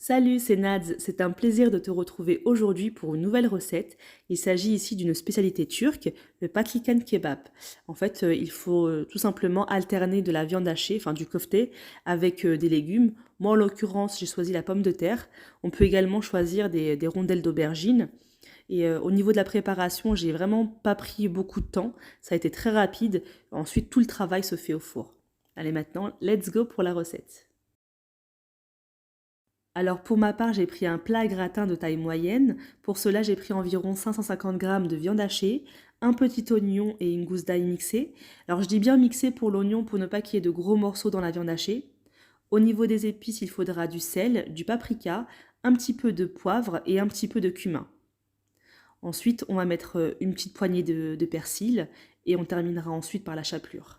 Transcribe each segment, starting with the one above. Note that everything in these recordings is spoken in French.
Salut, c'est Nads, c'est un plaisir de te retrouver aujourd'hui pour une nouvelle recette. Il s'agit ici d'une spécialité turque, le patlikan kebab. En fait, il faut tout simplement alterner de la viande hachée, enfin du kofté, avec des légumes. Moi, en l'occurrence, j'ai choisi la pomme de terre. On peut également choisir des rondelles d'aubergine. Et au niveau de la préparation, j'ai vraiment pas pris beaucoup de temps. Ça a été très rapide. Ensuite, tout le travail se fait au four. Allez, maintenant, let's go pour la recette. Alors pour ma part, j'ai pris un plat gratin de taille moyenne. Pour cela, j'ai pris environ 550 g de viande hachée, un petit oignon et une gousse d'ail mixée. Alors je dis bien mixé pour l'oignon pour ne pas qu'il y ait de gros morceaux dans la viande hachée. Au niveau des épices, il faudra du sel, du paprika, un petit peu de poivre et un petit peu de cumin. Ensuite, on va mettre une petite poignée de persil et on terminera ensuite par la chapelure.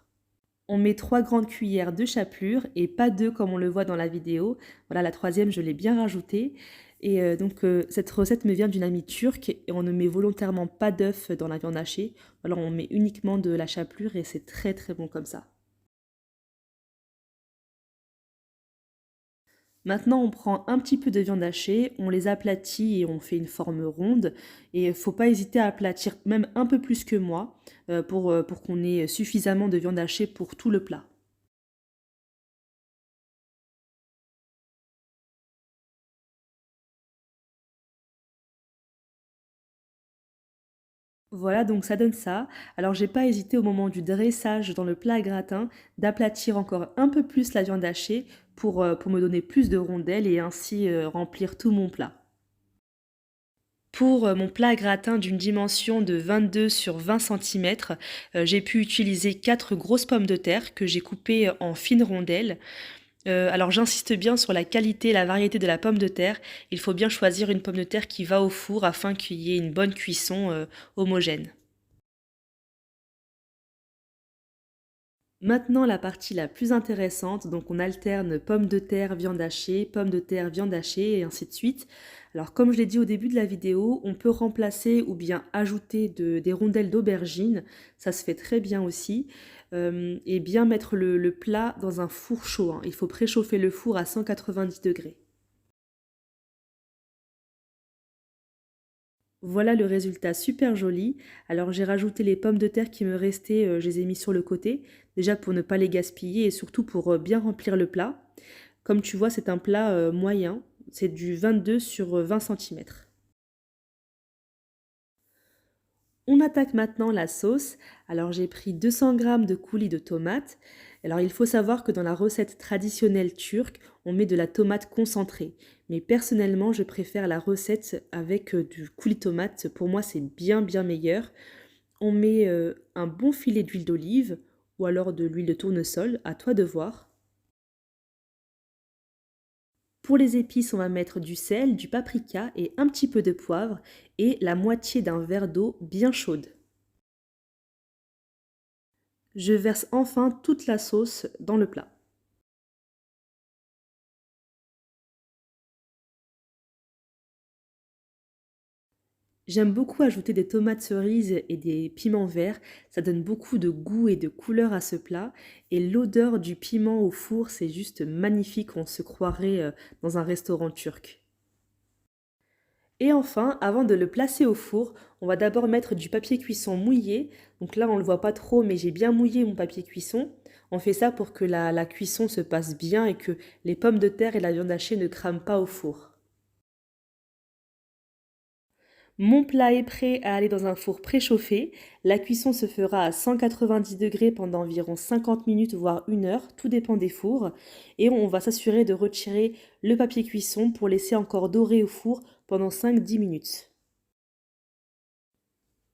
On met 3 grandes cuillères de chapelure et pas 2 comme on le voit dans la vidéo. Voilà, la troisième, je l'ai bien rajoutée. Et cette recette me vient d'une amie turque et on ne met volontairement pas d'œuf dans la viande hachée. Alors on met uniquement de la chapelure et c'est très très bon comme ça. Maintenant, on prend un petit peu de viande hachée, on les aplatit et on fait une forme ronde. Et il ne faut pas hésiter à aplatir même un peu plus que moi pour qu'on ait suffisamment de viande hachée pour tout le plat. Voilà, donc ça donne ça. Alors j'ai pas hésité au moment du dressage dans le plat à gratin d'aplatir encore un peu plus la viande hachée pour me donner plus de rondelles et ainsi remplir tout mon plat. Pour mon plat à gratin d'une dimension de 22 sur 20 cm, j'ai pu utiliser 4 grosses pommes de terre que j'ai coupées en fines rondelles. Alors j'insiste bien sur la qualité et la variété de la pomme de terre. Il faut bien choisir une pomme de terre qui va au four afin qu'il y ait une bonne cuisson homogène. Maintenant, la partie la plus intéressante, donc on alterne pommes de terre, viande hachée, pommes de terre, viande hachée et ainsi de suite. Alors comme je l'ai dit au début de la vidéo, on peut remplacer ou bien ajouter des rondelles d'aubergine, ça se fait très bien aussi, et bien mettre le plat dans un four chaud, hein. Il faut préchauffer le four à 190 degrés. Voilà le résultat super joli. Alors j'ai rajouté les pommes de terre qui me restaient, je les ai mis sur le côté, déjà pour ne pas les gaspiller et surtout pour bien remplir le plat. Comme tu vois, c'est un plat moyen, c'est du 22 sur 20 cm. On attaque maintenant la sauce. Alors j'ai pris 200 g de coulis de tomates. Alors il faut savoir que dans la recette traditionnelle turque, on met de la tomate concentrée. Mais personnellement, je préfère la recette avec du coulis de tomate. Pour moi, c'est bien meilleur. On met un bon filet d'huile d'olive ou alors de l'huile de tournesol, à toi de voir. Pour les épices, on va mettre du sel, du paprika et un petit peu de poivre et la moitié d'un verre d'eau bien chaude. Je verse enfin toute la sauce dans le plat. J'aime beaucoup ajouter des tomates cerises et des piments verts, ça donne beaucoup de goût et de couleur à ce plat. Et l'odeur du piment au four, c'est juste magnifique, on se croirait dans un restaurant turc. Et enfin, avant de le placer au four, on va d'abord mettre du papier cuisson mouillé. Donc là, on ne le voit pas trop, mais j'ai bien mouillé mon papier cuisson. On fait ça pour que la cuisson se passe bien et que les pommes de terre et la viande hachée ne crament pas au four. Mon plat est prêt à aller dans un four préchauffé. La cuisson se fera à 190 degrés pendant environ 50 minutes, voire 1 heure, tout dépend des fours. Et on va s'assurer de retirer le papier cuisson pour laisser encore dorer au four pendant 5-10 minutes.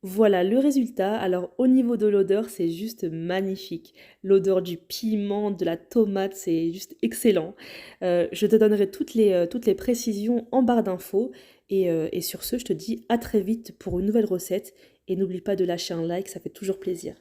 Voilà le résultat. Alors au niveau de l'odeur, c'est juste magnifique. L'odeur du piment, de la tomate, c'est juste excellent. Je te donnerai toutes les précisions en barre d'infos. Et sur ce, je te dis à très vite pour une nouvelle recette. Et n'oublie pas de lâcher un like, ça fait toujours plaisir.